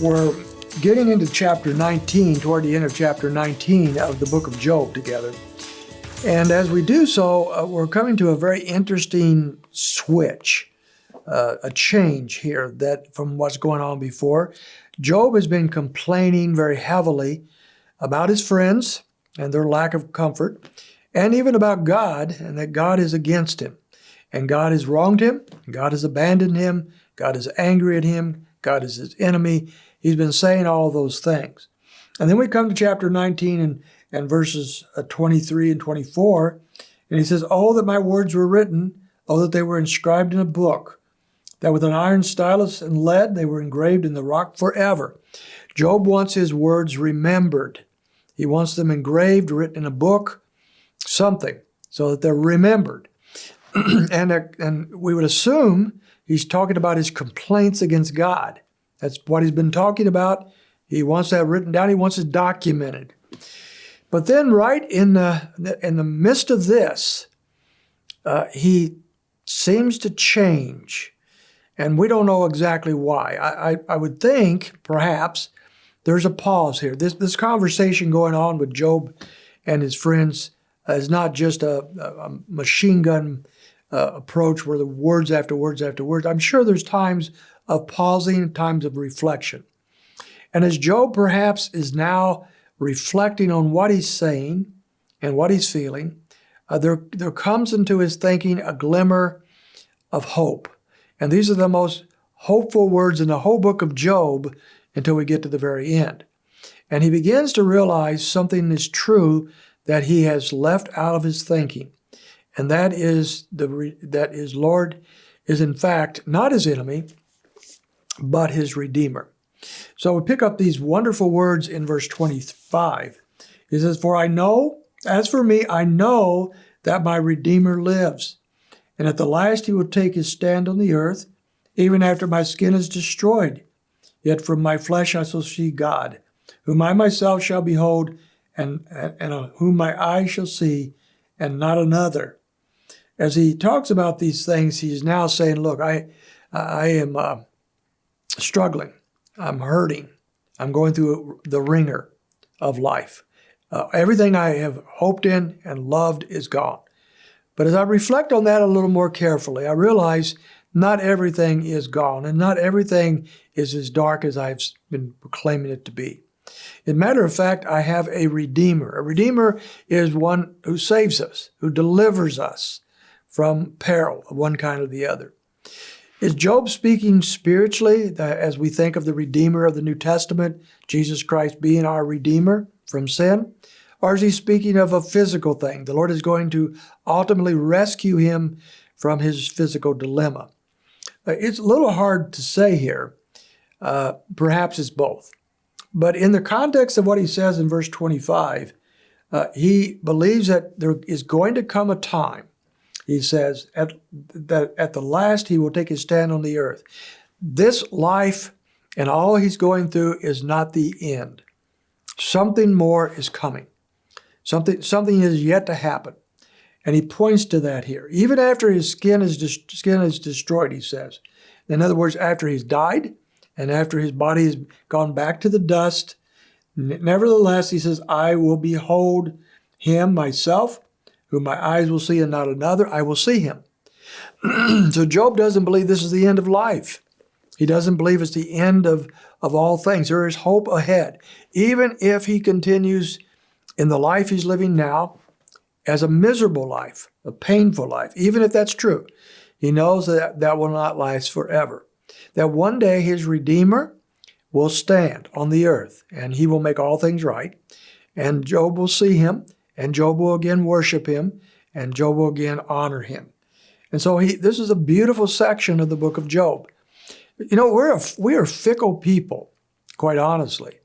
We're getting into chapter 19, toward the end of chapter 19 of the book of Job together. And as we do so, we're coming to a very interesting switch, a change here that from what's going on before. Job has been complaining very heavily about his friends and their lack of comfort, and even about God, and that God is against him. And God has wronged him, God has abandoned him, God is angry at him, God is his enemy. He's been saying all those things. And then we come to chapter 19 and verses 23 and 24, and he says, "Oh, that my words were written, oh, that they were inscribed in a book, that with an iron stylus and lead they were engraved in the rock forever." Job wants his words remembered. He wants them engraved, written in a book, something, so that they're remembered. And we would assume he's talking about his complaints against God. That's what he's been talking about. He wants that written down. He wants it documented. But then right in the midst of this, he seems to change. And we don't know exactly why. I would think, perhaps, there's a pause here. This conversation going on with Job and his friends is not just a machine gun approach where the words after words after words. I'm sure there's times of pausing, times of reflection. And as Job perhaps is now reflecting on what he's saying and what he's feeling, there comes into his thinking a glimmer of hope. And these are the most hopeful words in the whole book of Job until we get to the very end. And he begins to realize something is true that he has left out of his thinking. And that is that his Lord is in fact not his enemy, but his Redeemer. So we pick up these wonderful words in verse 25. He says, "For I know, as for me, I know that my Redeemer lives, and at the last he will take his stand on the earth, even after my skin is destroyed. Yet from my flesh I shall see God, whom I myself shall behold, and whom my eyes shall see, and not another." As he talks about these things, he's now saying, look, I am struggling. I'm hurting. I'm going through the ringer of life. Everything I have hoped in and loved is gone. But as I reflect on that a little more carefully, I realize not everything is gone, and not everything is as dark as I've been proclaiming it to be. As a matter of fact, I have a Redeemer. A Redeemer is one who saves us, who delivers us from peril of one kind or the other. Is Job speaking spiritually as we think of the Redeemer of the New Testament, Jesus Christ being our Redeemer from sin? Or is he speaking of a physical thing? The Lord is going to ultimately rescue him from his physical dilemma. It's a little hard to say here. Perhaps it's both. But in the context of what he says in verse 25, he believes that there is going to come a time, he says, that at the last he will take his stand on the earth. This life and all he's going through is not the end. Something more is coming. Something is yet to happen. And he points to that here. Even after his skin is destroyed, he says. In other words, after he's died and after his body has gone back to the dust, nevertheless, he says, I will behold him myself, whom my eyes will see and not another. I will see him. So Job doesn't believe this is the end of life. He doesn't believe it's the end of all things. There is hope ahead. Even if he continues in the life he's living now as a miserable life, a painful life, even if that's true, he knows that that will not last forever. That one day his Redeemer will stand on the earth and he will make all things right. And Job will see him, and Job will again worship him, and Job will again honor him. And so this is a beautiful section of the book of Job. You know, we are fickle people, quite honestly.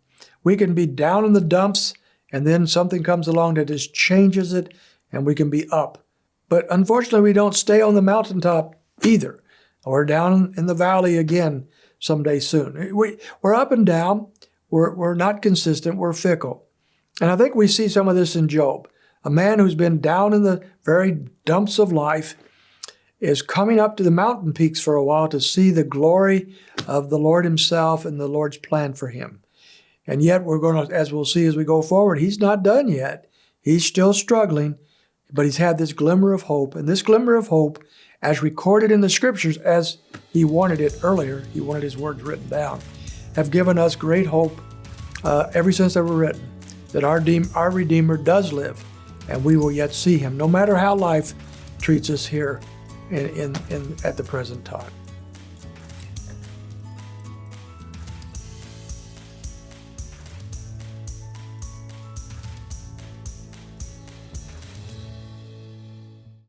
We can be down in the dumps, and then something comes along that just changes it, and we can be up. But unfortunately, we don't stay on the mountaintop either. We're down in the valley again someday soon. We're up and down. We're not consistent. We're fickle. And I think we see some of this in Job, a man who's been down in the very dumps of life. is coming up to the mountain peaks for a while to see the glory of the Lord himself and the Lord's plan for him. And yet we're going to, as we'll see as we go forward, he's not done yet. He's still struggling, but he's had this glimmer of hope. And this glimmer of hope, as recorded in the scriptures, as he wanted it earlier, he wanted his words written down, have given us great hope ever since they were written, that our Redeemer does live, and we will yet see him, no matter how life treats us here at the present time.